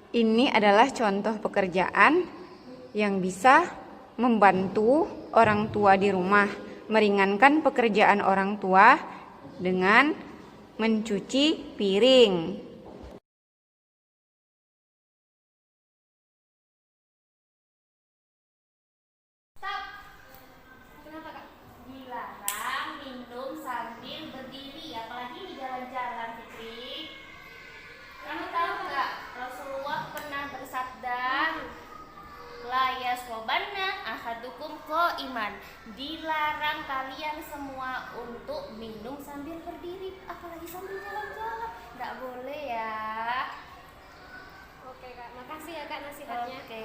Ini adalah contoh pekerjaan yang bisa membantu orang tua di rumah, meringankan pekerjaan orang tua dengan mencuci piring. Kenapa Kak? Dilarang minum sambil berdiri, apalagi di jalan-jalan, Fitri. Kamu tahu nggak, Rasulullah pernah bersabda, la yasrobanna ahadukum iman. Dilarang kalian semua untuk minum sambil berdiri, apalagi sambil jalan-jalan. Nggak boleh ya. Oke Kak, makasih ya Kak nasihatnya. Oke.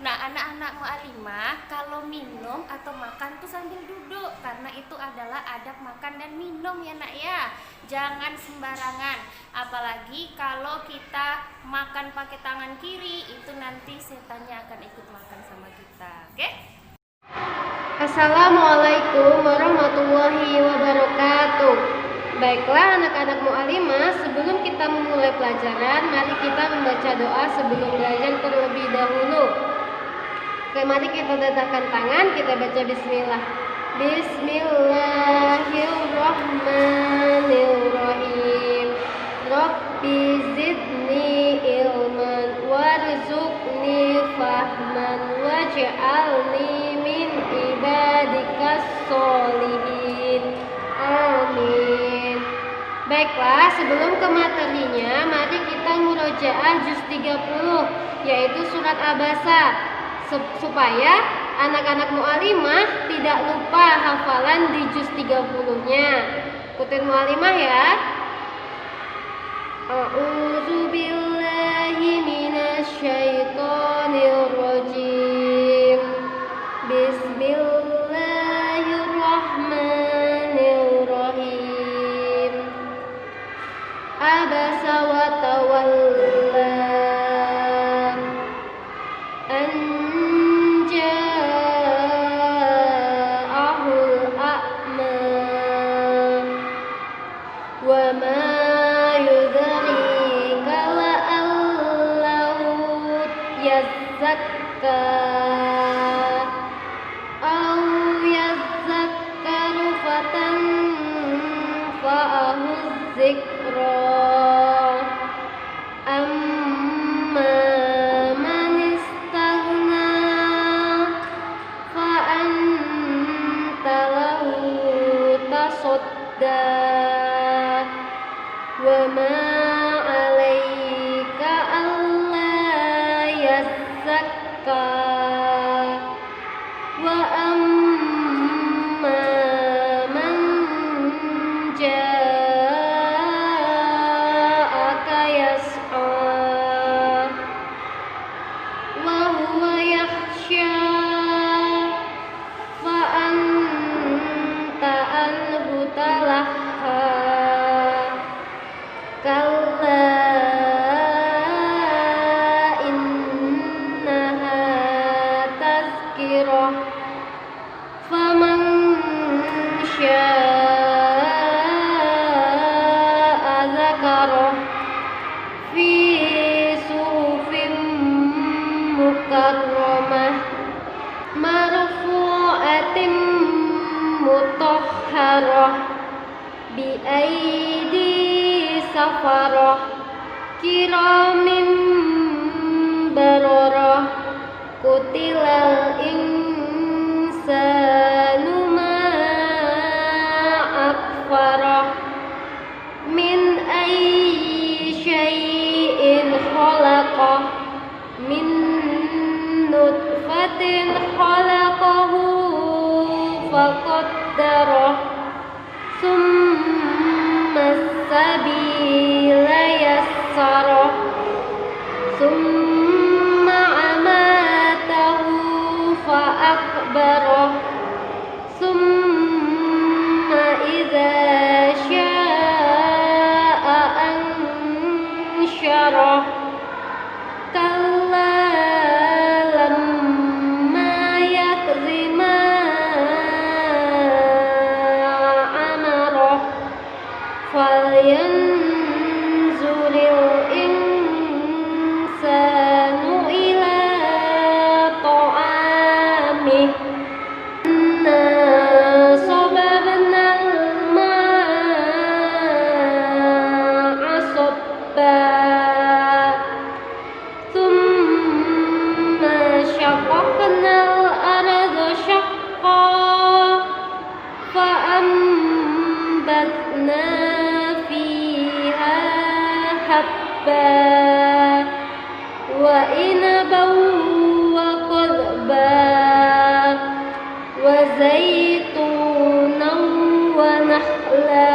Nah, anak-anak mu'alimah kalau minum atau makan tuh sambil duduk, karena itu adalah adab makan dan minum ya nak ya. Jangan sembarangan, apalagi kalau kita makan pakai tangan kiri, itu nanti setannya akan ikut makan sama kita. Oke? Assalamualaikum warahmatullahi wabarakatuh. Baiklah anak-anak mu'alimah, sebelum kita memulai pelajaran, mari kita membaca doa sebelum belajar terlebih dahulu. Oke, mari kita letakkan tangan, kita baca bismillah. Bismillahirrahmanirrahim. Rabbi zidni ilman warzuqni fahman waj'alni min ibadikas sholihin. Amin. Baiklah, sebelum ke materinya, mari kita murojaah juz 30, yaitu surat Abasa, supaya anak-anak mu'alimah tidak lupa hafalan di juz 30-nya. Ikutin mu'alimah ya. A'udzu billahi minasyaitonir rajim. Bismillahirrahmanirrahim. Abasa wa tawalla an ja'ahul a'ma wa ma yudrika la'allahu yazakka aw yazakkaru fatanfa'ahu dzikra. Amma man istaghna fa anta lahu tasadda wa ma 'alaika alla yazakka wa amma man ja'aka yas'a wa huwa yakhsha fa anta anhu talahha kalla innaha tazkirah faman syaa'a dzakarah fi suhufin mukarramah marfu'atin mutahharah bi aidi safarah kiramin bararah kutilal insanu ma akfarah min ayyi syai'in khalaqah min nutfatin khalaqahu faqaddarah summa sabila yassarah summa amatahu fa akbarah summa idza syaa ansyarah kalla lamma yaqdi ma amarah falyanzuril وحبا وعنبا وقضبا وزيتونا ونخلا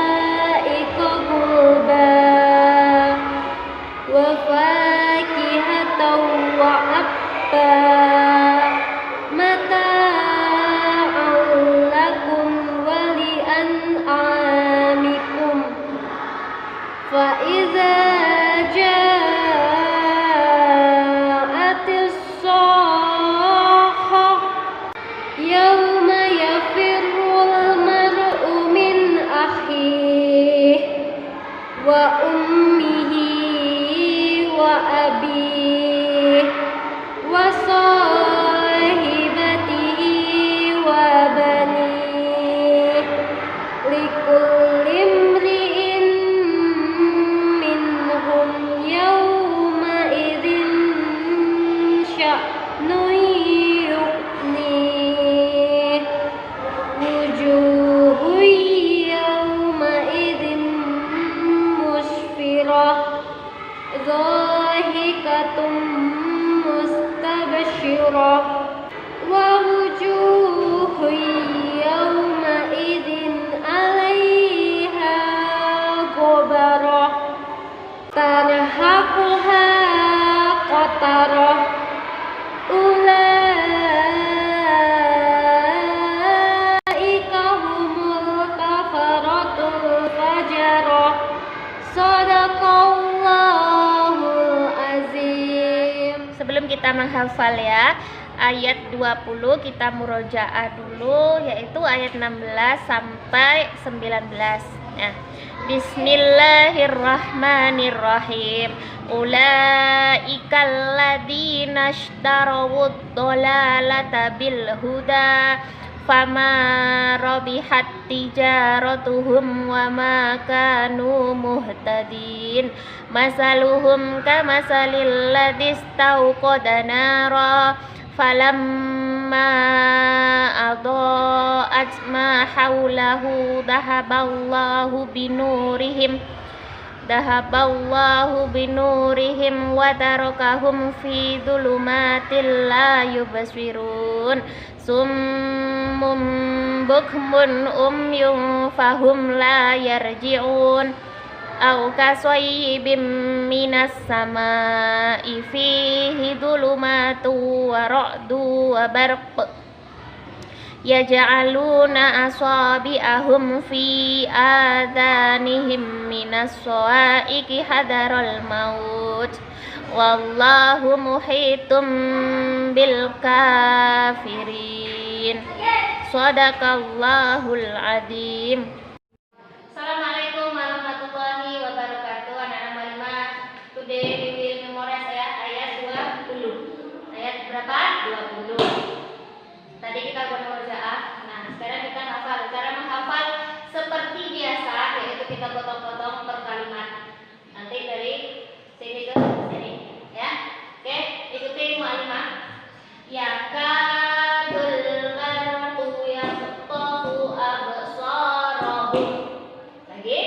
وحدائق غلبا وفاكهة وأبا متاعا لكم ولأنعامكم فإذا جاءت الصاخة يوم يفر المرء من أخيه وأمه وأبيه وصاحبته وبنيه لكل امرئ منهم يومئذ شأن يغنيه وجوه يومئذ مسفرة ضاحكة مستبشرة ووجوه يومئذ عليها غبرة ترهقها قترة أولئك هم الكفرة الفجرة Sadaqallahul azim. Sebelum kita menghafal ya, ayat 20 kita murojaah dulu, yaitu ayat 16 sampai 19. Nah, Bismillahirrahmanirrahim. Ulaikal ladzina ishtarawud dhalalata bil huda fama rabihat tijaratuhum wa ma kanu muhtadin masaluhum kamasalil ladzi istauqada nara falamma adaa'at ma haulahu dhahaballahu binurihim wa tarakahum fi dhulumatil la yubsirun summum bukmun umyun fahum la yarji'un aw kasayyibim minas samaa'i fihi dhulumatu wa ra'du wa barq yaj'aluna asabi'ahum fi adhanihim minas sawa'iqi hadaral maut wallahu muhitum bil kafirin. Shadaqallahul adzim. Assalamualaikum warahmatullahi wabarakatuh. Anak-anak Malimah, today we will memorize ayat 20. Ayat berapa? 20. Tadi kita buat murojaah. Nah, sekarang kita hafal. Cara menghafal seperti biasa, yaitu kita potong-potong per kalimat. Nanti dari sini ke sini, ya. Oke, ikuti mu'alimah. Yakadul barqu yaqtafu absarahum. Lagi.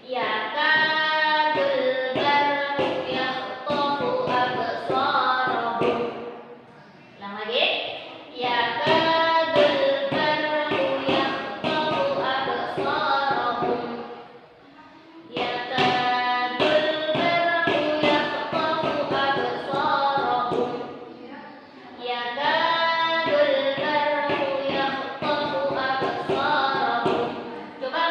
Yakadul barqu yaqtafu absarahum. Ulang lagi. Yakadul barqu yaqtafu absarahum. Yakadul barqu yaqtafu absarahum. Yakadul barqu yaqtafu absarahum. Coba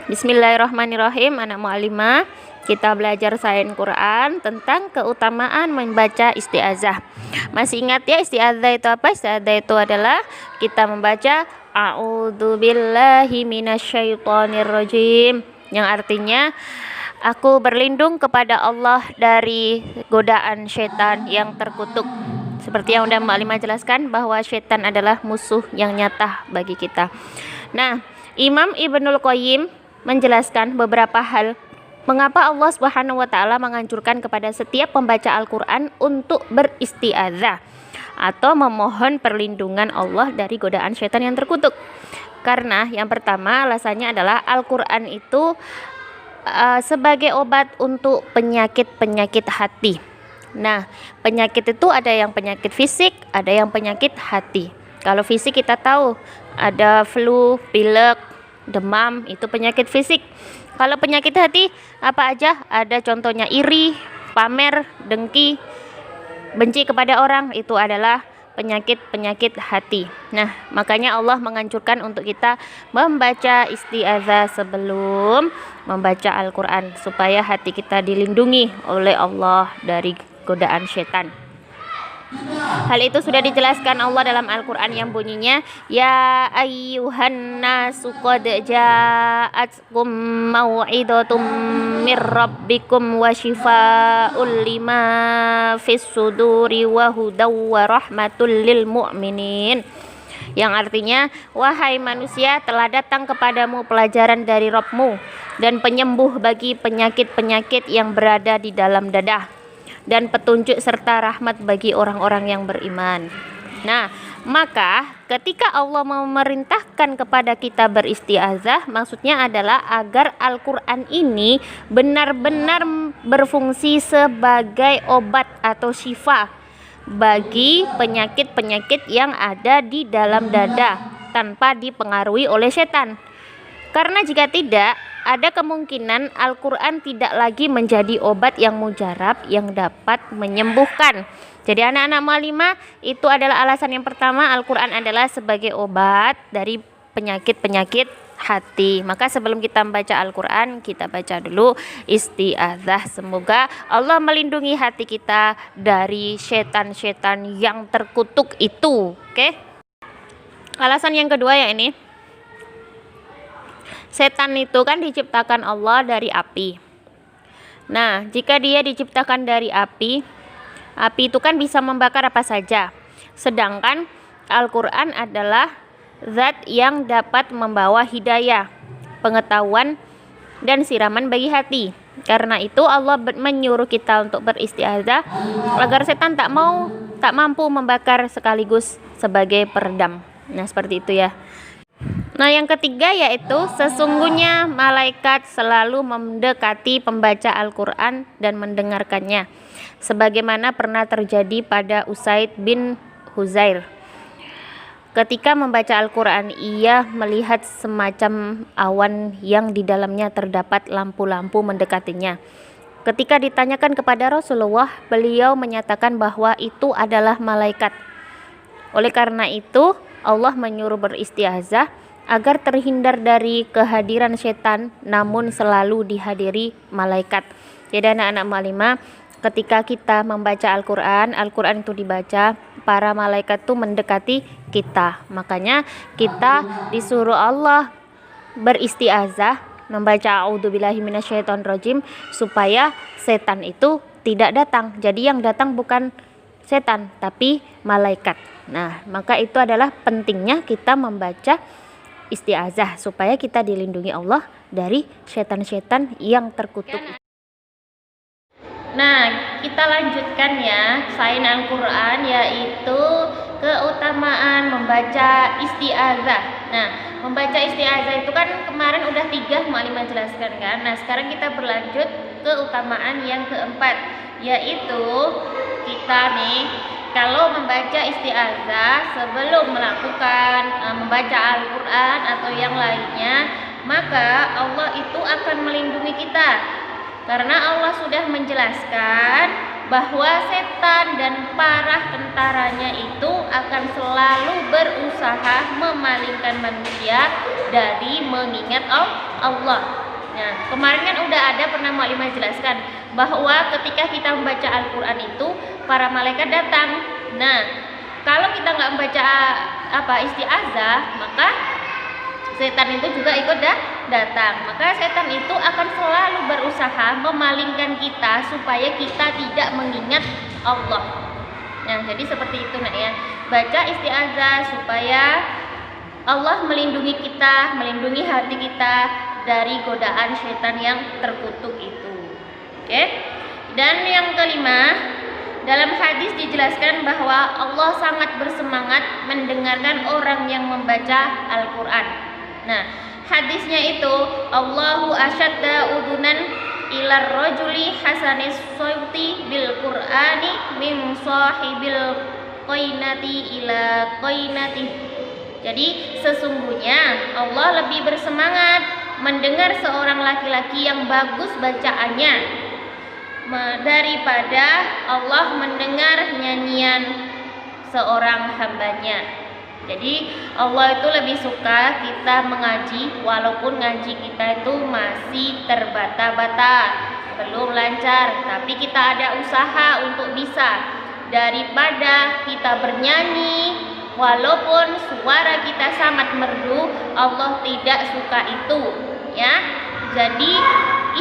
Bismillahirrahmanirrahim. Anak mu'alimah, kita belajar sains Quran tentang keutamaan membaca isti'azah. Masih ingat ya isti'azah itu apa? Isti'azah itu adalah kita membaca A'udzubillahi minasyaitonirrajim, yang artinya aku berlindung kepada Allah dari godaan syaitan yang terkutuk. Seperti yang udah Mbak Lima jelaskan bahwa syaitan adalah musuh yang nyata bagi kita. Nah, Imam Ibnul Qayyim menjelaskan beberapa hal mengapa Allah Subhanahu wa taala menganjurkan kepada setiap pembaca Al-Qur'an untuk beristi'adzah atau memohon perlindungan Allah dari godaan syaitan yang terkutuk. Karena yang pertama alasannya adalah Al-Qur'an itu sebagai obat untuk penyakit-penyakit hati. Nah, penyakit itu ada yang penyakit fisik, ada yang penyakit hati. Kalau fisik kita tahu ada flu, pilek, demam, itu penyakit fisik. Kalau penyakit hati apa aja? Ada contohnya iri, pamer, dengki, benci kepada orang, itu adalah penyakit-penyakit hati. Nah, makanya Allah menganjurkan untuk kita membaca isti'adzah sebelum membaca Al-Qur'an supaya hati kita dilindungi oleh Allah dari godaan syaitan. Hal itu sudah dijelaskan Allah dalam Al-Qur'an yang bunyinya ya ayyuhan nasu qad ja'atkum mau'idatum mir rabbikum wa shifaa'ul lima fis suduri wa hudaw wa rahmatul lil mu'minin, yang artinya wahai manusia, telah datang kepadamu pelajaran dari Rabbmu dan penyembuh bagi penyakit-penyakit yang berada di dalam dada, dan petunjuk serta rahmat bagi orang-orang yang beriman. Nah, maka ketika Allah memerintahkan kepada kita beristi'adzah, maksudnya adalah agar Al-Qur'an ini benar-benar berfungsi sebagai obat atau syifa bagi penyakit-penyakit yang ada di dalam dada tanpa dipengaruhi oleh setan. Karena jika tidak, ada kemungkinan Al-Qur'an tidak lagi menjadi obat yang mujarab yang dapat menyembuhkan. Jadi anak-anak mu'alimah, itu adalah alasan yang pertama, Al-Qur'an adalah sebagai obat dari penyakit-penyakit hati. Maka sebelum kita membaca Al-Qur'an, kita baca dulu isti'adzah. Semoga Allah melindungi hati kita dari setan-setan yang terkutuk itu. Oke? Alasan yang kedua ya ini. Setan itu kan diciptakan Allah dari api. Nah, jika dia diciptakan dari api itu kan bisa membakar apa saja. Sedangkan Al-Qur'an adalah zat yang dapat membawa hidayah, pengetahuan, dan siraman bagi hati. Karena itu Allah menyuruh kita untuk beristi'adzah agar setan tak mampu membakar sekaligus sebagai peredam. Nah, seperti itu ya. Nah, yang ketiga yaitu sesungguhnya malaikat selalu mendekati pembaca Al-Qur'an dan mendengarkannya, sebagaimana pernah terjadi pada Usaid bin Huzair. Ketika membaca Al-Qur'an, ia melihat semacam awan yang di dalamnya terdapat lampu-lampu mendekatinya. Ketika ditanyakan kepada Rasulullah, beliau menyatakan bahwa itu adalah malaikat. Oleh karena itu, Allah menyuruh beristi'adzah agar terhindar dari kehadiran setan, namun selalu dihadiri malaikat. Jadi anak-anak mu'alimah, ketika kita membaca Al-Qur'an itu dibaca, para malaikat itu mendekati kita. Makanya kita disuruh Allah beristi'adzah, membaca a'udzubillahi minasyaitonirrajim, supaya setan itu tidak datang. Jadi yang datang bukan setan, tapi malaikat. Nah, maka itu adalah pentingnya kita membaca isti'adzah supaya kita dilindungi Allah dari setan-setan yang terkutuk. Nah, kita lanjutkan ya sains Al-Qur'an, yaitu keutamaan membaca isti'adzah. Nah, membaca isti'adzah itu kan kemarin udah 3 Mu'alimah jelaskan kan. Nah, sekarang kita berlanjut keutamaan yang keempat, yaitu kita nih kalau membaca isti'adzah sebelum melakukan membaca Al-Qur'an atau yang lainnya, maka Allah itu akan melindungi kita. Karena Allah sudah menjelaskan bahwa setan dan para tentaranya itu akan selalu berusaha memalingkan manusia dari mengingat Allah. Nah, kemarin kan udah ada pernah Mu'alimah jelaskan bahwa ketika kita membaca Al-Quran itu para malaikat datang. Nah, kalau kita nggak membaca isti'azah, maka setan itu juga ikut datang. Maka setan itu akan selalu berusaha memalingkan kita supaya kita tidak mengingat Allah. Nah, jadi seperti itu nak ya. Baca isti'azah supaya Allah melindungi kita, melindungi hati kita dari godaan setan yang terkutuk itu. Oke. Dan yang kelima, dalam hadis dijelaskan bahwa Allah sangat bersemangat mendengarkan orang yang membaca Al-Qur'an. Nah, hadisnya itu Allahu asyadda udunan ilar rajuli hasanis sauti bil Qur'ani min sahibil qainati ila qainati. Jadi sesungguhnya Allah lebih bersemangat mendengar seorang laki-laki yang bagus bacaannya daripada Allah mendengar nyanyian seorang hambanya. Jadi Allah itu lebih suka kita mengaji walaupun ngaji kita itu masih terbata-bata, belum lancar, tapi kita ada usaha untuk bisa, daripada kita bernyanyi walaupun suara kita sangat merdu. Allah tidak suka itu ya. Jadi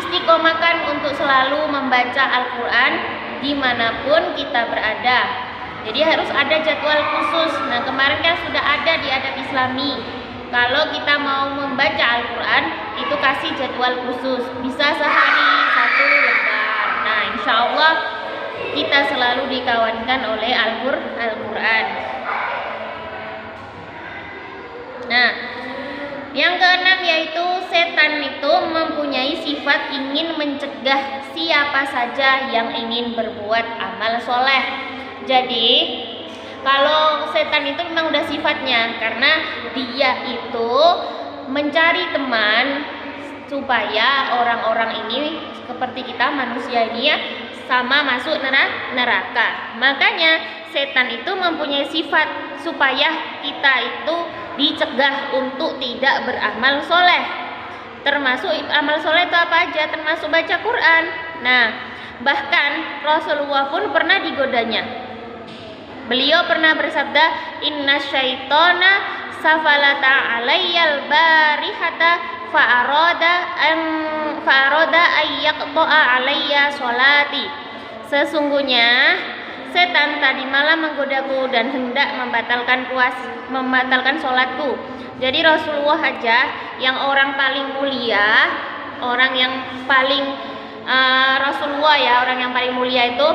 istiqomahkan untuk selalu membaca Al-Quran dimanapun kita berada. Jadi harus ada jadwal khusus. Nah, kemarin kan sudah ada di adab Islami, kalau kita mau membaca Al-Quran itu kasih jadwal khusus, bisa sehari 1 lembar. Nah, insya Allah kita selalu dikawankan oleh Al-Quran. Nah, yang keenam yaitu setan itu mempunyai sifat ingin mencegah siapa saja yang ingin berbuat amal soleh. Jadi kalau setan itu memang udah sifatnya, karena dia itu mencari teman supaya orang-orang ini seperti kita manusia ini ya sama masuk neraka. Makanya setan itu mempunyai sifat supaya kita itu dicegah untuk tidak beramal soleh. Termasuk amal soleh itu apa aja? Termasuk baca Quran. Nah, bahkan Rasulullah pun pernah digodanya. Beliau pernah bersabda, inna syaitona safalata alayyal barihata fa'aroda ayyaqto'a alayya sholati. Sesungguhnya setan tadi malam menggodaku dan hendak membatalkan sholatku. Jadi Rasulullah aja yang orang paling mulia, orang yang paling Rasulullah ya, orang yang paling mulia itu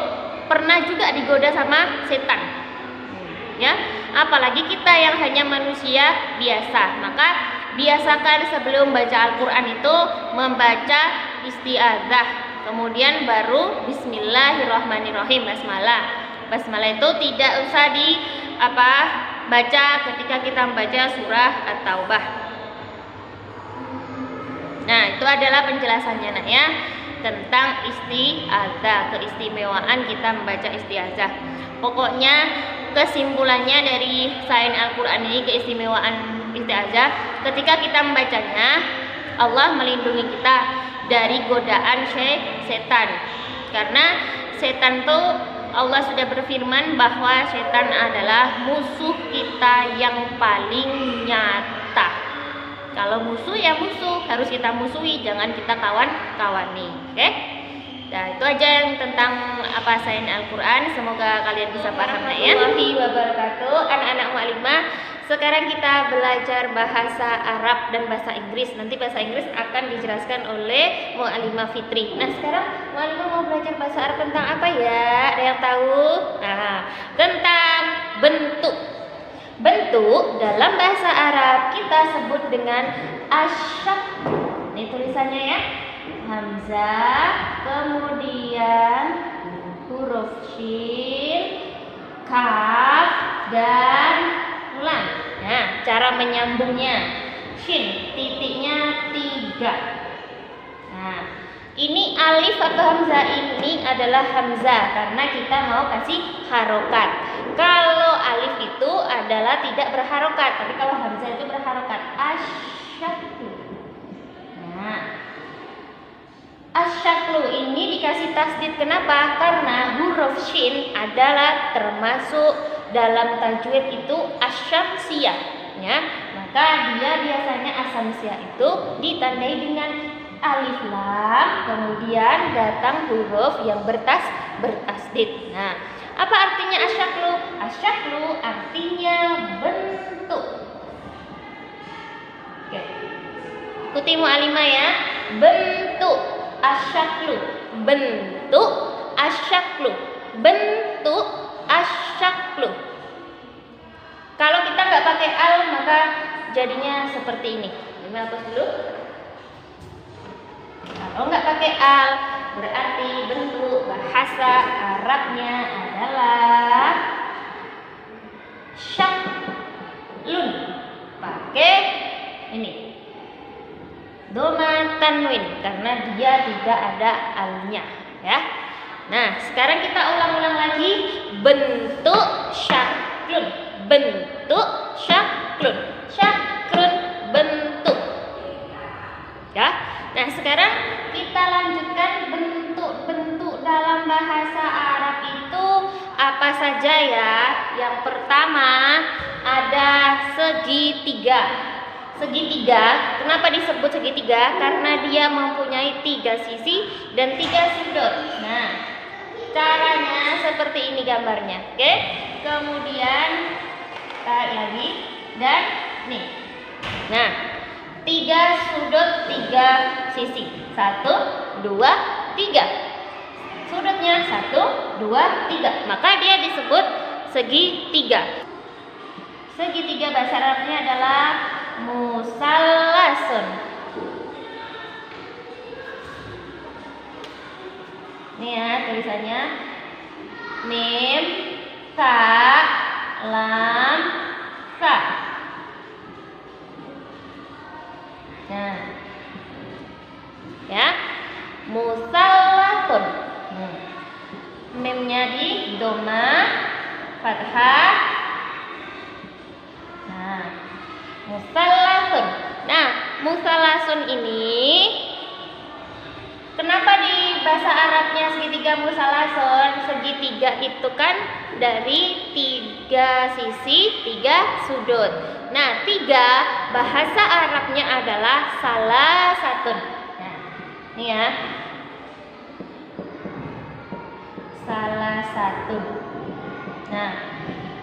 pernah juga digoda sama setan. Ya, apalagi kita yang hanya manusia biasa. Maka biasakan sebelum baca Al-Quran itu membaca isti'adzah, kemudian baru Bismillahirrahmanirrahim, basmalah. Basmalah itu tidak usah baca ketika kita membaca surah At-Taubah. Nah, itu adalah penjelasannya nak ya, tentang isti'adzah, keistimewaan kita membaca isti'adzah. Pokoknya kesimpulannya dari sains Al-Quran ini, keistimewaan isti'adzah, ketika kita membacanya Allah melindungi kita dari godaan setan. Karena setan tuh Allah sudah berfirman bahwa setan adalah musuh kita yang paling nyata. Kalau musuh ya musuh, harus kita musuhi, jangan kita kawan-kawani. Oke? Nah, itu aja yang tentang sains Al-Quran. Semoga kalian bisa paham ya. Warahmatullahi wabarakatuh. Anak-anak Mu'alimah, sekarang kita belajar bahasa Arab dan bahasa Inggris. Nanti bahasa Inggris akan dijelaskan oleh Mu'alimah Fitri. Nah, sekarang Mu'alimah mau belajar bahasa Arab tentang apa ya? Ada yang tahu? Nah, tentang bentuk. Bentuk dalam bahasa Arab kita sebut dengan asyab. Ini tulisannya ya. Hamzah, kemudian huruf shin, kaf, dan lam. Nah, cara menyambungnya, shin titiknya 3. Nah, ini alif atau hamzah ini adalah hamzah karena kita mau kasih harokat. Kalau alif itu adalah tidak berharokat, tapi kalau hamzah itu berharokat. Asyab, dikasih tasdid. Kenapa? Karena huruf shin adalah termasuk dalam tajwid itu asyamsiyah, ya. Maka dia biasanya asyamsiyah itu ditandai dengan alif lam, kemudian datang huruf yang bertasdid. Nah, apa artinya asyaklu? Asyaklu artinya bentuk. Oke. Ikuti mu'alimah ya. Bentuk asyaklu. Bentuk asyaklu. Bentuk asyaklu. Kalau kita nggak pakai al maka jadinya seperti ini. Ini hapus dulu. Kalau nggak pakai al berarti bentuk bahasa Arabnya adalah syaklun. Pakai ini doma tanwin karena dia tidak ada alnya, ya. Nah, sekarang kita ulang-ulang lagi. Bentuk syaklun. Bentuk syaklun. Syaklun bentuk. Ya. Nah, sekarang kita lanjutkan bentuk-bentuk dalam bahasa Arab itu apa saja ya? Yang pertama ada segitiga. Segitiga, kenapa disebut segitiga? Karena dia mempunyai 3 sisi dan 3 sudut. Nah, caranya seperti ini gambarnya, oke? Kemudian tarik lagi dan nih. Nah, 3 sudut 3 sisi. 1, 2, 3. Sudutnya 1, 2, 3. Maka dia disebut segitiga. Segitiga bahasa Arabnya adalah musallasun. Ini ya tulisannya. Mim, ta, lam, sa. Nah, ya, musallasun. Mimnya di doma, fathah. Nah, musallasun. Nah, musallasun ini kenapa di bahasa Arabnya segitiga musallasun? Segitiga itu kan dari 3 sisi, 3 sudut. Nah, 3 bahasa Arabnya adalah salah satu. Nah, ini ya. Salah satu. Nah,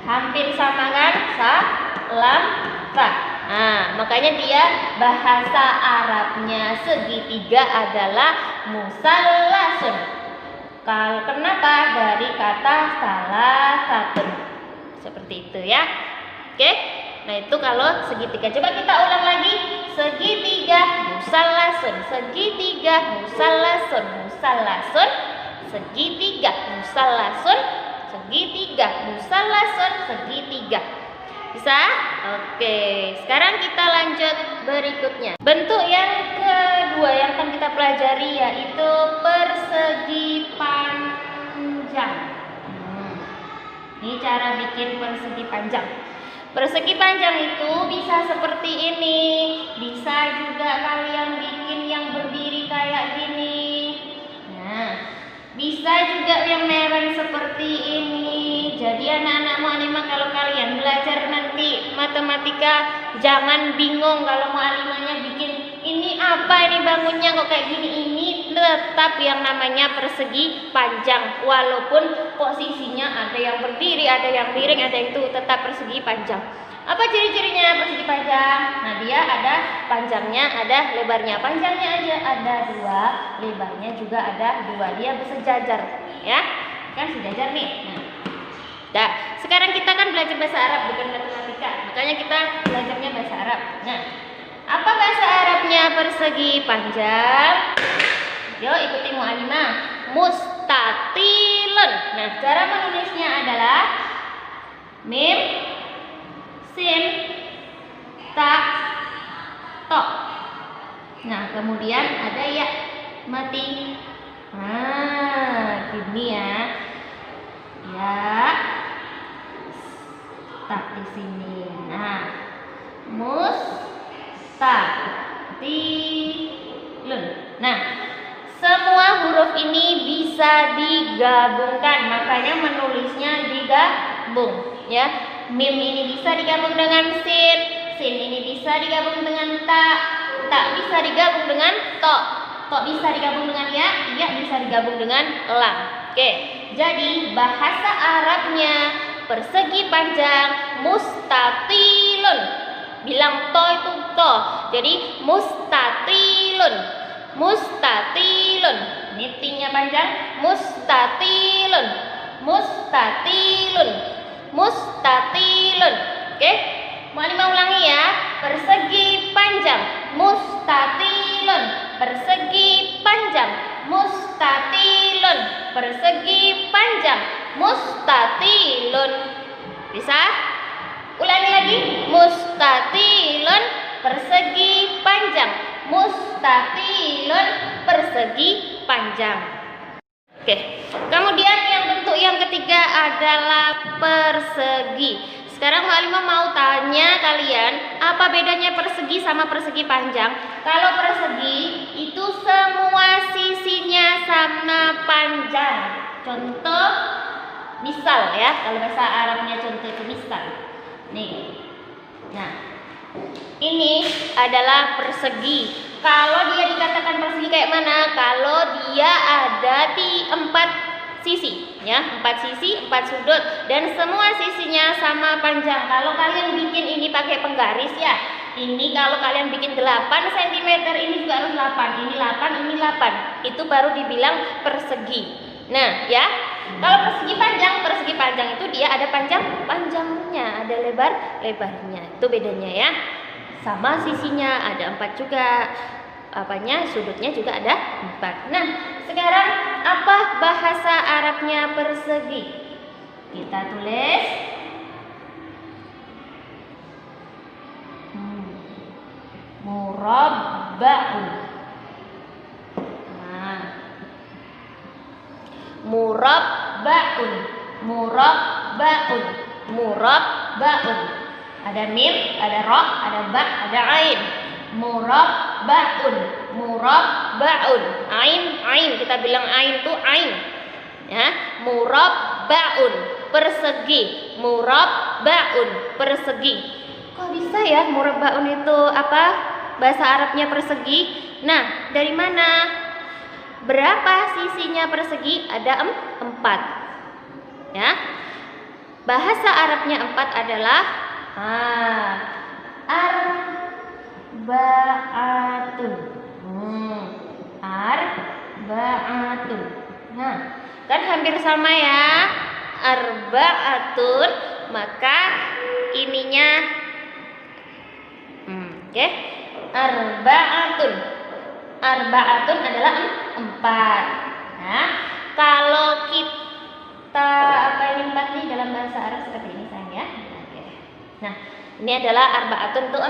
hampir sama kan? Sa, lam, sa. Nah, makanya dia bahasa Arabnya segitiga adalah musallasun. Kenapa? Dari kata salah satu. Seperti itu ya. Oke. Nah, itu kalau segitiga. Coba kita ulang lagi. Segitiga musallasun. Segitiga musallasun. Musallasun. Segitiga musallasun. Segitiga musallasun. Segitiga. Bisa? Oke, sekarang kita lanjut berikutnya. Bentuk yang kedua yang akan kita pelajari yaitu persegi panjang. Ini cara bikin persegi panjang. Persegi panjang itu bisa seperti ini. Bisa juga kalian bikin yang berdiri kayak gini. Nah, bisa juga yang mereng seperti ini. Jadi anak-anak mu'alimah, kalau kalian belajar nanti matematika jangan bingung kalau mu'alimahnya bikin ini apa ini bangunnya kok kayak gini. Ini tetap yang namanya persegi panjang. Walaupun posisinya ada yang berdiri, ada yang miring, ada yang itu, tetap persegi panjang. Apa ciri-cirinya persegi panjang? Nah, dia ada panjangnya, ada lebarnya. Panjangnya aja ada 2, lebarnya juga ada 2. Dia bersejajar, ya. Kan sejajar nih. Nah, sekarang kita kan belajar bahasa Arab bukan matematika. Makanya kita belajarnya bahasa Arab. Nah, apa bahasa Arabnya persegi panjang? Yuk ikuti mu'alimah. Mustatilun. Nah, cara menulisnya adalah mim, sin, ta, to. Nah, kemudian ada ya mati. Nah, gini ya. Ya. Tak di sini. Nah, mustatilun. Nah, Semua huruf ini bisa digabungkan, makanya menulisnya digabung ya. Mim ini bisa digabung dengan sin ini bisa digabung dengan ta bisa digabung dengan to bisa digabung dengan ya bisa digabung dengan lam. Oke, jadi bahasa Arabnya persegi panjang mustatilun. Bilang to itu to. Jadi mustatilun. Ini T-nya panjang. Mustatilun. Oke? Mu'alimah ulangi ya. Persegi panjang. Mustatilun. Persegi panjang. Mustatilun. Bisa? Ulangi lagi. Mustatilun. Persegi panjang. Mustatilun. Persegi panjang. Oke. Kemudian yang bentuk yang ketiga adalah persegi. Sekarang Mu'alimah mau tanya kalian, apa bedanya persegi sama persegi panjang? Kalau persegi itu semua sisinya sama panjang. Contoh misal ya, kalau bahasa Arabnya contoh itu misal. Nih. Nah, ini adalah persegi. Kalau dia dikatakan persegi kayak mana? Kalau dia ada di 4 sisi, ya, 4 sisi, 4 sudut, dan semua sisinya sama panjang. Kalau kalian bikin ini pakai penggaris ya, ini kalau kalian bikin 8 cm, ini juga harus 8, ini 8, ini 8. Itu baru dibilang persegi. Nah, ya. Kalau persegi panjang itu dia ada panjangnya, ada lebarnya. Itu bedanya ya. Sama sisinya ada 4 juga. Sudutnya juga ada 4. Nah, sekarang apa bahasa Arabnya persegi? Kita tulis murabba'un. Nah, murabba'un. Ada mim, ada ra, ada ba, ada ain. Murabba'un. Ain, kita bilang ain tuh ain. Ya, murabba'un, persegi. Kok bisa ya murabba'un itu apa? Bahasa Arabnya persegi. Nah, dari mana? Berapa sisinya persegi? Ada 4. Ya. Bahasa Arabnya 4 adalah arba'atun. Arba'atun. Nah, kan hampir sama ya. Arba'atun, maka ininya oke. Arba'atun adalah 4. Nah, kalau kita ini 4 nih dalam bahasa Arab seperti ini sayang ya. Oke. Nah, ini adalah arba'atun itu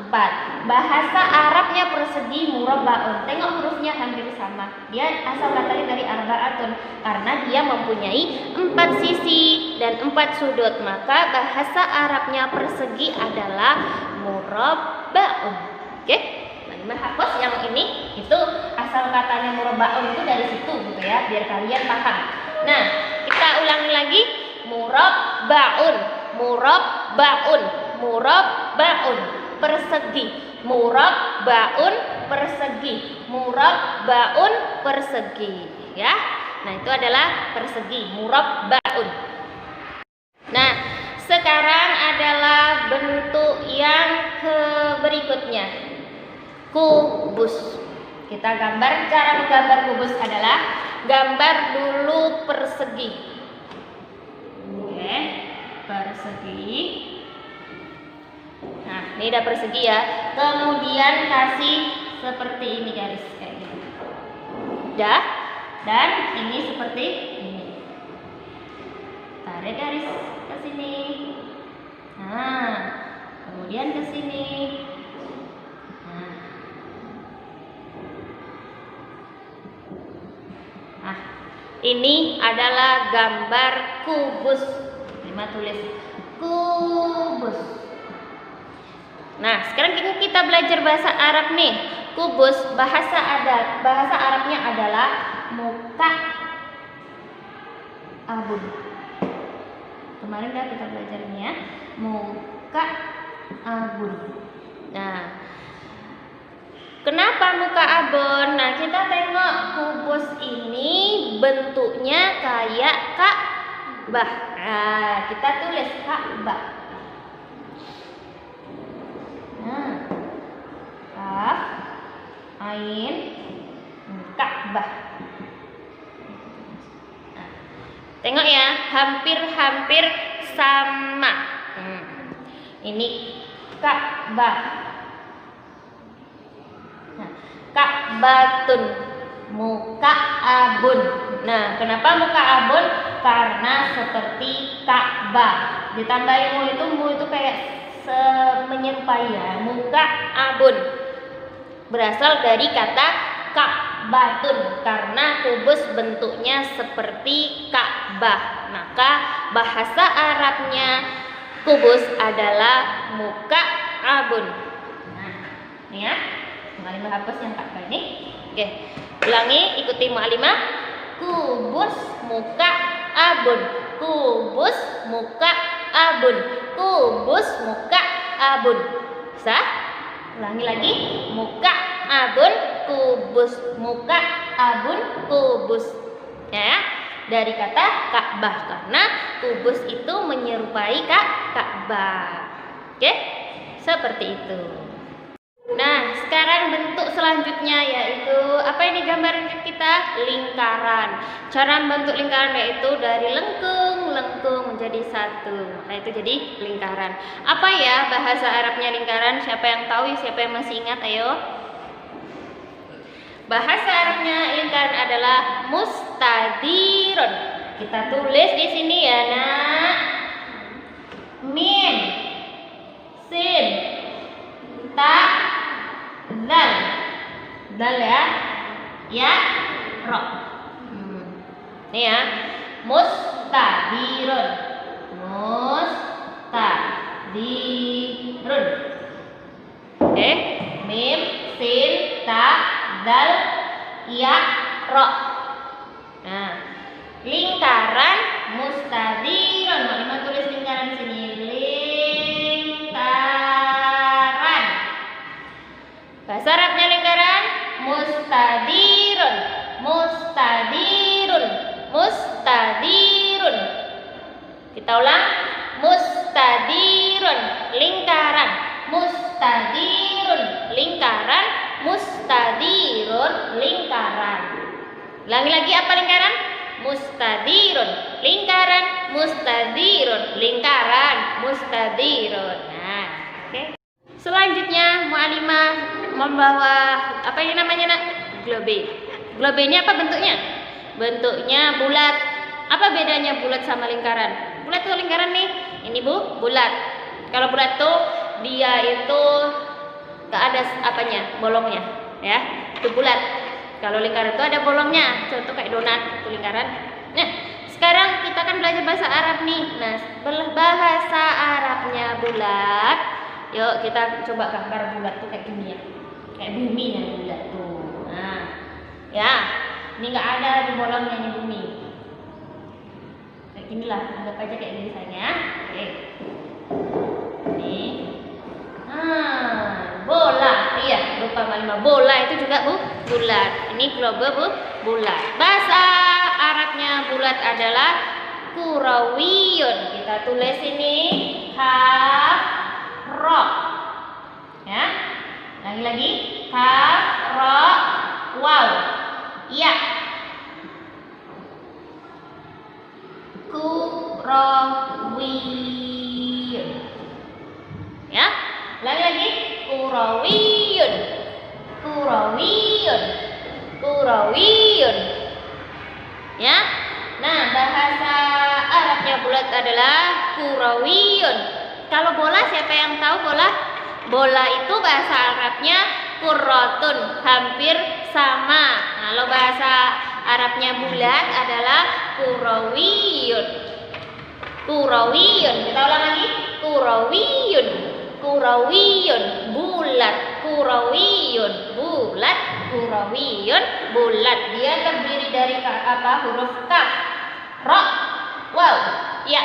4. Bahasa Arabnya persegi murabba'un. Tengok hurufnya hampir sama. Dia asal katanya dari arba'atun karena dia mempunyai 4 sisi dan 4 sudut. Maka bahasa Arabnya persegi adalah murabba'un. Oke? Nah, hapus yang ini, itu asal katanya murabba'un itu dari situ gitu ya, biar kalian paham. Nah, kita ulangi lagi. Murabba'un. Persegi. Murabba'un persegi. Ya. Nah, itu adalah persegi. Murabba'un. Nah, sekarang adalah bentuk yang berikutnya. Kubus. Kita gambar. Cara menggambar kubus adalah gambar dulu persegi. Oke, persegi. Nah, ini udah persegi ya. Kemudian kasih seperti ini garis kayak gini. Udah. Dan ini seperti ini. Tarik garis ke sini. Nah, kemudian ke sini. Nah, ini adalah gambar kubus. Lima tulis kubus. Nah, sekarang kita belajar bahasa Arab nih. kubus bahasa Arabnya adalah muka abun. Kemarin dah kita belajar ini ya, muka abun. Nah, kenapa muka abun? Nah, kita tengok kubus ini bentuknya kayak Ka'bah. Nah, kita tulis Ka'bah. Nah, Kaf, Ain, Ka'bah. Nah, tengok ya, hampir-hampir sama. Ini Ka'bah. Nah, Ka'batun, muka abun. Nah, kenapa muka abun? Karena seperti Ka'bah. Ditambahin mu itu kayak menyerupai ya, muka abun. Berasal dari kata Ka'batun karena kubus bentuknya seperti Ka'bah. Maka bahasa Arabnya kubus adalah muka abun. Nah, ini ya. Mu'alimah hapus yang Ka'bah ini. Oke, ulangi, ikuti Mu'alimah. Kubus muka abun. Kubus muka abun. Kubus muka abun. Bisa? Ulangi lagi. Muka abun, kubus. Muka abun, kubus. Ya, dari kata Ka'bah karena kubus itu menyerupai Ka'bah. Oke? Seperti itu. Nah, sekarang bentuk selanjutnya yaitu apa ini gambaran kita? Lingkaran. Cara membentuk lingkaran yaitu dari lengkung menjadi satu. Nah, itu jadi lingkaran. Apa ya bahasa Arabnya lingkaran? Siapa yang tahu? Siapa yang masih ingat? Ayo. Bahasa Arabnya lingkaran adalah mustadirun. Kita tulis di sini ya, Nak. Mim, sin, ta, dal. Dal ya. Ya, ro. Ini ya. Mustadirun. Mustadirun. Oke, mim, sin, ta, dal, ya, ro. Nah, lingkaran mustadirun. Maklumah tulis lingkaran sini. Lingkaran. Bahasa Arabnya lingkaran mustadirun. Mustadirun. Mustadirun. Kita ulang. Mustadirun. Lingkaran. Mustadirun. Lingkaran. Mustadirun. Lingkaran. Ulangi lagi, apa lingkaran? Mustadirun. Lingkaran. Mustadirun. Lingkaran. Mustadirun. Nah, oke. Selanjutnya Mu'alimah membawa apa ini namanya, Nak? Globe. Globe ini apa bentuknya? Bentuknya bulat. Apa bedanya bulat sama lingkaran? Bulat tuh lingkaran nih. Ini Bu, bulat. Kalau bulat tuh dia itu gak ada apanya, bolongnya, ya. Itu bulat. Kalau lingkaran itu ada bolongnya. Contoh kayak donat, itu lingkaran. Nah, sekarang kita kan belajar bahasa Arab nih. Nah, bahasa Arabnya bulat. Yuk kita coba gambar bulat tuh kayak gini ya. Kayak bumi ya bulat tuh. Nah, ya. Ini nggak ada di bolongnya, ini bumi. Kayak gini lah, anggap aja kayak gini sayangnya. Oke. Nih. Bola. Iya, lupa Malimah. Bola itu juga Bu, bulat. Ini globe Bu, bulat. Bahasa Arabnya bulat adalah kurawiyun. Kita tulis ini kaf ro. Ya. Lagi kaf ro waw. Ya. Kurawiyun. Ya. Lagi kurawiyun. Kurawiyun. Kurawiyun. Ya. Nah, bahasa Arabnya bulat adalah kurawiyun. Kalau bola, siapa yang tahu bola? Bola itu bahasa Arabnya kurrotun, hampir sama. Kalau bahasa Arabnya bulat adalah kurawiyun. Kurawiyun. Kita ulang lagi. Kurawiyun. Kurawiyun. Bulat. Kurawiyun. Bulat. ukhrawiyun bulat. Dia terdiri dari apa? Huruf kaf, ro, waw, ya.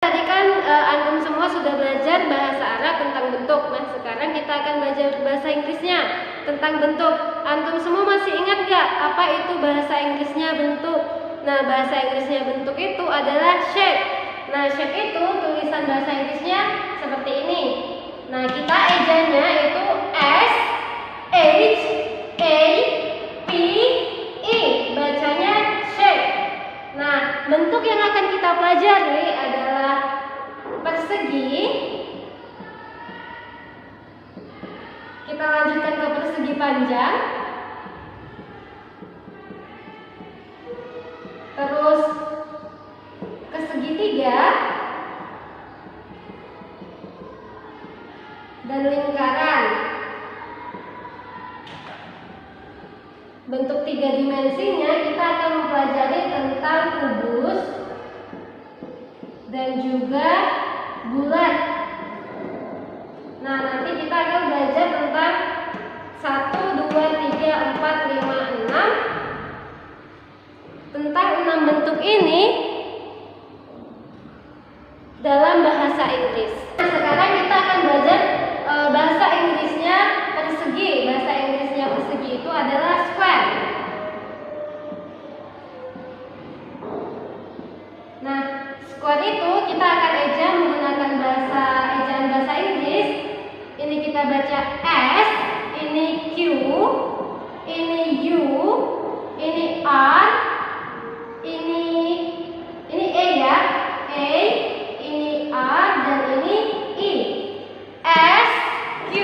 Tadi kan antum semua sudah belajar bahasa Arab tentang bentuk. Nah, sekarang kita akan belajar bahasa Inggrisnya tentang bentuk. Antum semua masih ingat gak apa itu bahasa Inggrisnya bentuk? Nah, bahasa Inggrisnya bentuk itu adalah shape. Nah, shape itu tulisan bahasa Inggrisnya seperti ini. Nah, kita ejanya itu S H A P E, bacanya shape. Nah, bentuk yang akan kita pelajari adalah persegi. Kita lanjutkan ke persegi panjang. Terus ke segitiga dan lingkaran. Bentuk tiga dimensinya kita akan mempelajari tentang kubus dan juga bulat. Nah, nanti kita akan belajar tentang 1, 2, 3, 4, 5, 6. Tentang 6 bentuk ini dalam bahasa Inggris. Nah, sekarang kita akan belajar bahasa Inggrisnya persegi. Bahasa Inggrisnya persegi itu adalah square. Nah, square itu kita akan eja menggunakan ejaan bahasa Inggris. Ini kita baca S, ini Q, ini U, ini R, ini E ya, E, ini R dan ini I. S, Q,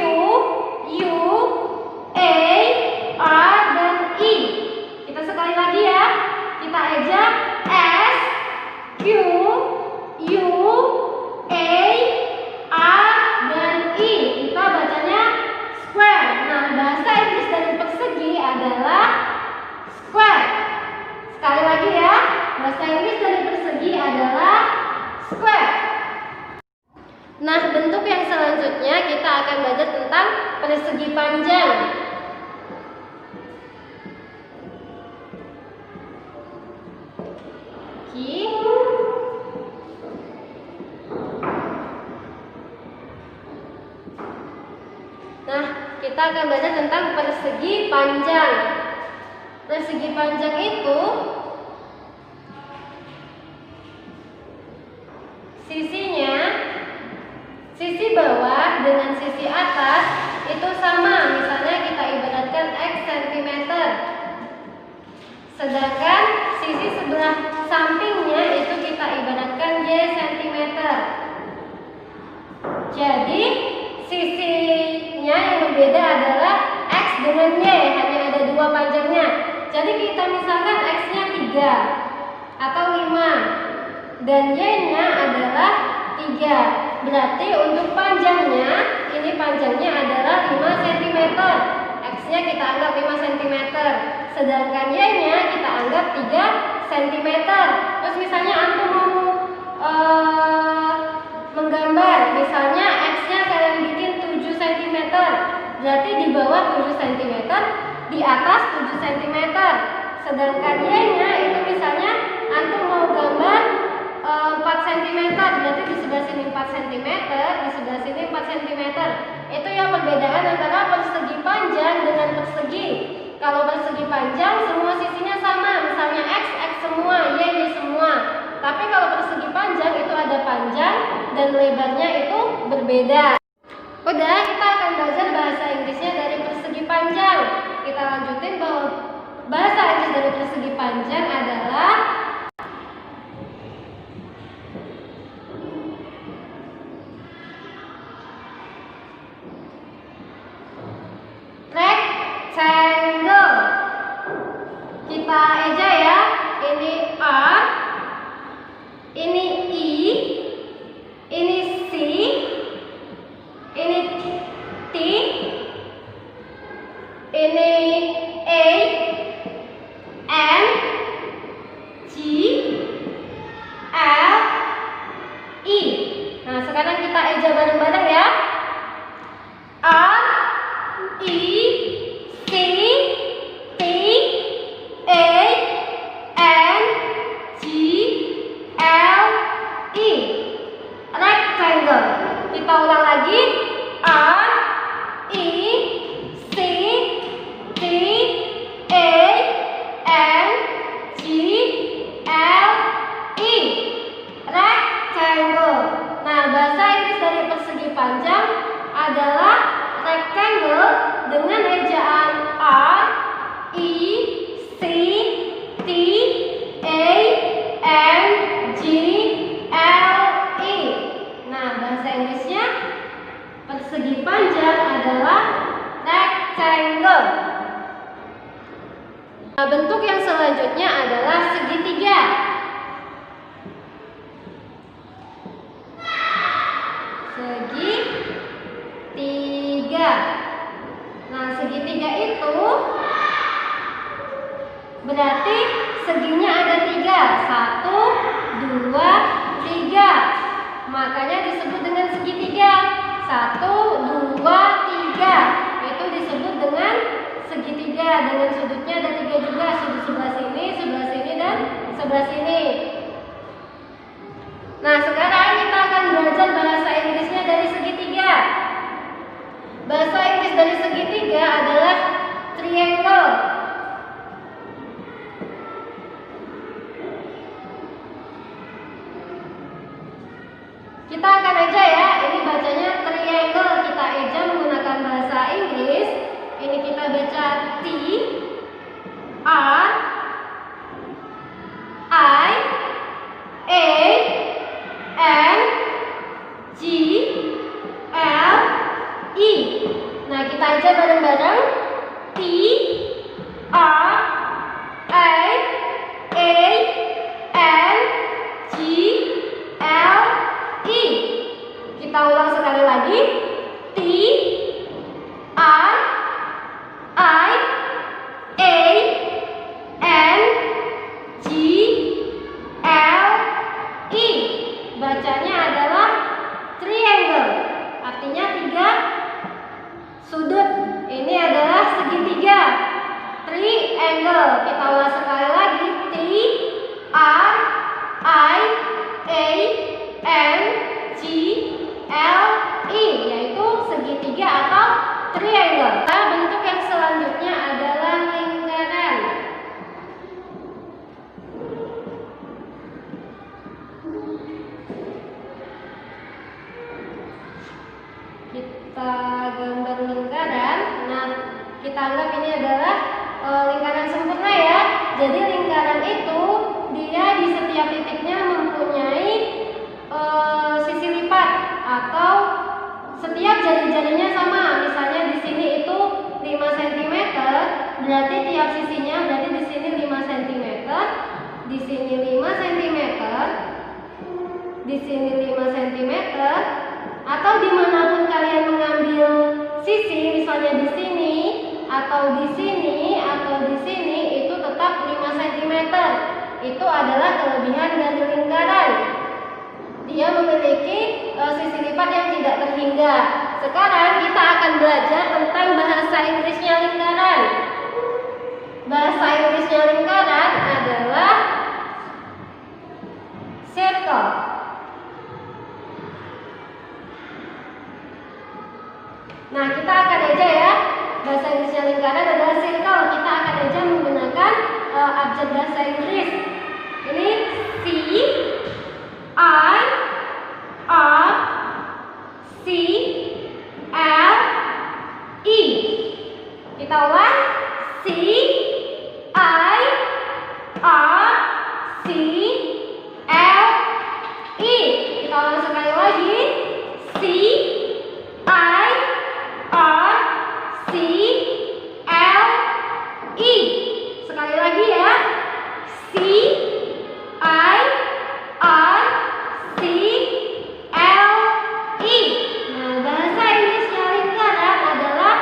U, E, R dan I. Kita sekali lagi ya. Kita eja S, Q, U, E, R dan I. Kita bacanya square. Nah, bahasa Inggris dari persegi adalah square. Sekali lagi ya. Bahasa Inggris dari persegi adalah square. Nah, bentuk yang selanjutnya kita akan belajar tentang persegi panjang. Nah, kita akan belajar tentang persegi panjang. Persegi panjang itu sisinya, sisi bawah dengan sisi atas itu sama. Misalnya kita ibaratkan X cm. Sedangkan sisi sebelah sampingnya itu kita ibaratkan Y cm. Jadi sisinya yang berbeda adalah X dengan Y, hanya ada 2 panjangnya. Jadi kita misalkan X-nya 3 atau 5 dan Y-nya adalah 3. Berarti untuk panjangnya, ini panjangnya adalah 5 cm. X-nya kita anggap 5 cm. Sedangkan Y-nya kita anggap 3 cm. Terus misalnya antum mau menggambar, misalnya X-nya kalian bikin 7 cm. Berarti di bawah 7 cm, di atas 7 cm. Sedangkan Y-nya itu misalnya antum mau gambar 4 cm, berarti di sebelah sini 4 cm, di sebelah sini 4 cm. Itu ya perbedaan antara persegi panjang dengan persegi. Kalau persegi panjang semua sisinya sama, misalnya X semua, Y semua. Tapi kalau persegi panjang itu ada panjang dan lebarnya itu berbeda. Udah, kita akan belajar bahasa Inggrisnya dari persegi panjang. Kita lanjutin bahwa bahasa Inggris dari persegi panjang adalah rectangle. Kita eja ya. Ini R, ini I, ini C, ini T, ini A, N, G, L, I. Nah, sekarang kita eja bareng-bareng ya. R, dengan ejaan R, I, C, T, A, N, G, L, I. Nah, bahasa Inggrisnya persegi panjang adalah rectangle. Nah, bentuk yang selanjutnya adalah segitiga. Segitiga. Nah, segitiga itu berarti seginya ada 3. 1, 2, 3. Makanya disebut dengan segitiga. 1, 2, 3. Itu disebut dengan segitiga. Dengan sudutnya ada 3 juga. Sudut sebelah sini, dan sebelah sini. Nah, sekarang kita akan belajar bahasa Inggrisnya dari segitiga. Bahasa Inggris dari segitiga adalah triangle. Kita akan eja ya, ini bacanya triangle. Kita eja menggunakan bahasa Inggris. Ini kita baca T, R, I, A, N, G, L, I. Nah, kita eja bareng-bareng. T, R, I, A, N, G, L, I. Kita ulang sekali lagi. T, R, I, A, N, G, L, I. Bacanya adalah triangle. Artinya 3 sudut. Ini adalah segitiga. Triangle. Kita ulang sekali lagi. T, R, I, A, N, G, L, I, yaitu segitiga atau triangle. Nah, bentuk yang selanjutnya adalah lingkaran. Kita gambar lingkaran. Nah, kita anggap ini adalah lingkaran sempurna ya. Jadi lingkaran itu dia di setiap titiknya mempunyai sisi lipat atau setiap jari-jarinya sama. Misalnya di sini itu 5 cm, berarti tiap sisinya berarti di sini 5 cm, di sini 5 cm, di sini 5 cm, atau dimanapun kalian mengambil sisi, misalnya di sini atau di sini atau di sini, itu tetap 5 cm. Itu adalah kelebihan dari lingkaran. Dia memiliki sisi lipat yang tidak terhingga. Sekarang kita akan belajar tentang bahasa Inggrisnya lingkaran. Bahasa Inggrisnya lingkaran adalah circle. Nah, kita akan eja ya. Bahasa Inggrisnya lingkaran adalah circle. Kita akan eja menggunakan abjad bahasa Inggris. Ini C, I, R, C, L, I. Kita ulang. C, I, R, C, L, I. Kita ulang sekali lagi. C, I, R, C, L, I. Sekali lagi ya. C, I, R, C, L, I. Nah, bahasa Inggrisnya lingkaran adalah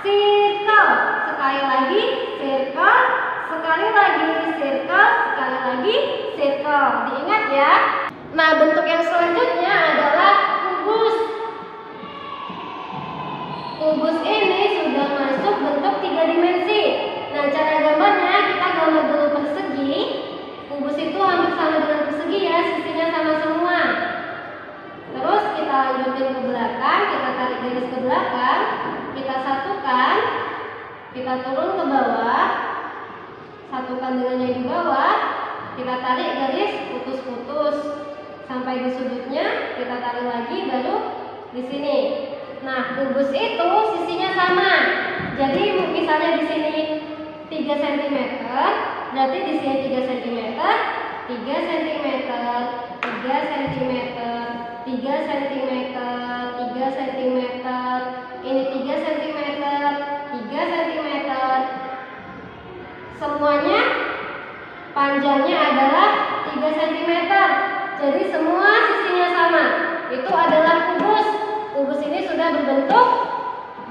circle. Sekali lagi circle, sekali lagi circle, sekali lagi circle. Diingat ya. Nah, bentuk yang selanjutnya adalah kubus. Kubus ini sudah masuk bentuk 3 dimensi. Nah, cara gambarnya kita gambar dulu persegi. Kubus itu hampir sama dengan persegi ya, sisinya sama semua. Terus kita lanjutin ke belakang, kita tarik garis ke belakang, kita satukan, kita turun ke bawah, satukan dengannya di bawah, kita tarik garis putus-putus sampai di sudutnya, kita tarik lagi baru di sini. Nah, kubus itu sisinya sama. Jadi misalnya di sini 3 cm, berarti di sini 3 cm, 3 cm, 3 cm, 3 cm, 3 cm, ini 3 cm, 3 cm. Semuanya panjangnya adalah 3 cm. Jadi semua sisinya sama. Itu adalah kubus. Kubus ini sudah berbentuk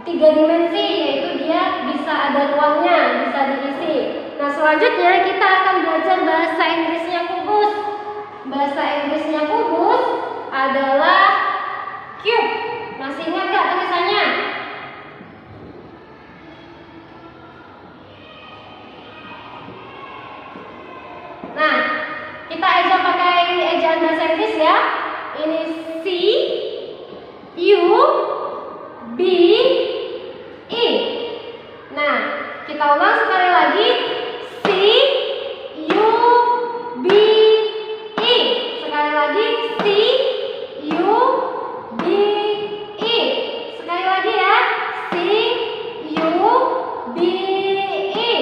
3 dimensi, yaitu dia bisa ada ruangnya, bisa diisi. Nah, selanjutnya kita akan belajar bahasa Inggrisnya kubus. Bahasa Inggrisnya kubus adalah cube. Masih ingat gak tulisannya? Nah, kita eja pakai ejaan bahasa Inggris ya. Ini C U B I. Nah, kita ulang sekali lagi. C U B I. Sekali lagi C U B I. Sekali lagi ya. C U B I.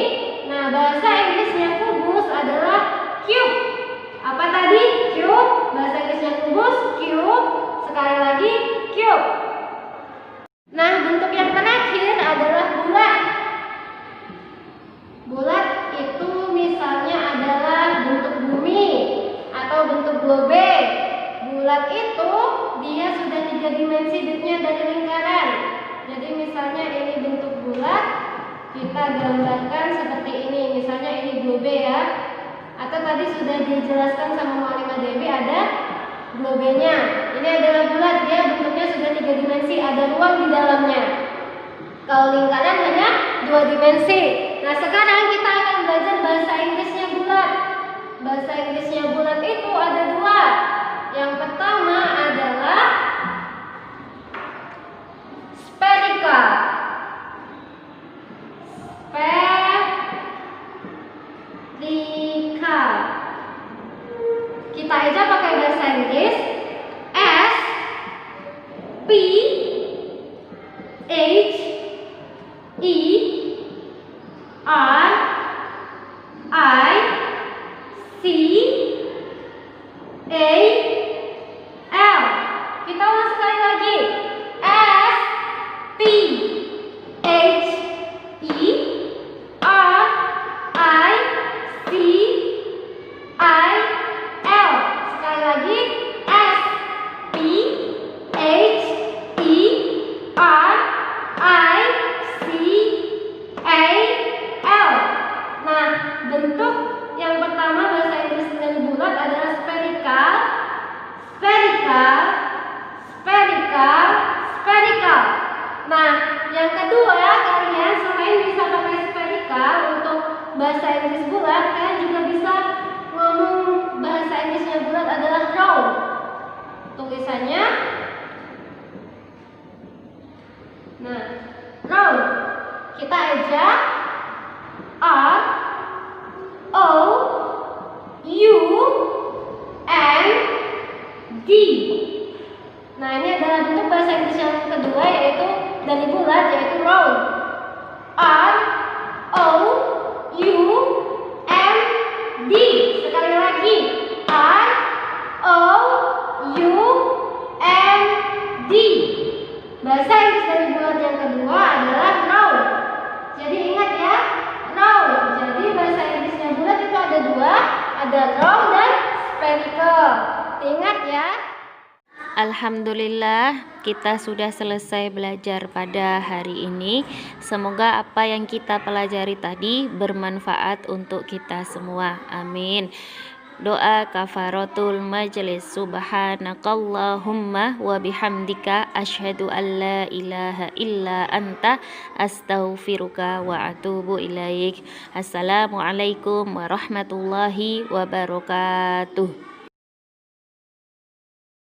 Nah, bahasa Inggrisnya kubus adalah cube. Apa tadi? Cube. Bahasa Inggrisnya kubus cube. Sekali lagi cube. Nah, bentuk yang terakhir adalah bulat. Bulat itu misalnya adalah bentuk bumi atau bentuk globe. Bulat itu dia sudah 3 dimensi dari lingkaran. Jadi misalnya ini bentuk bulat, kita gambarkan seperti ini. Misalnya ini globe ya. Atau tadi sudah dijelaskan sama Mu'allimah Dewi ada globenya. Ini adalah bulat, dia bentuknya sudah 3 dimensi, ada ruang di dalamnya. Kalau lingkaran hanya 2 dimensi. Nah, sekarang kita akan belajar bahasa Inggrisnya bulat. Bahasa Inggrisnya bulat itu ada 2. Yang pertama adalah spherical. Spherical. Kita aja pakai bahasa Inggris. S P H E R I C A L. Kita ulang sekali lagi. S P H E R I C I L. Sekali lagi. S P H E R I C A L. Nah, bentuk yang pertama bahasa Inggris dari bulat adalah spherical, spherical, spherical, spherical. Nah, yang kedua, kalian selain bisa pakai spherical untuk bahasa Inggris bulat, kalian juga bisa ngomong bahasa Inggrisnya bulat adalah round. Tulisannya, nah, round. Kita eja R O U N D. Nah, ini adalah bentuk bahasa Inggris yang kedua, yaitu dari bulat, yaitu round. R O U N D. Sekali lagi. R O U N D. Bahasa Inggris dari bulat yang kedua adalah round. Jadi ingat ya, round. Jadi bahasa Inggrisnya bulat itu ada 2, ada round dan spherical. Ingat ya. Alhamdulillah, kita sudah selesai belajar pada hari ini. Semoga apa yang kita pelajari tadi bermanfaat untuk kita semua. Amin. Doa kafaratul majlis. Subhanakallahumma wa bihamdika asyhadu an la ilaha illa anta astaghfiruka wa atubu ilaik. Assalamualaikum warahmatullahi wabarakatuh.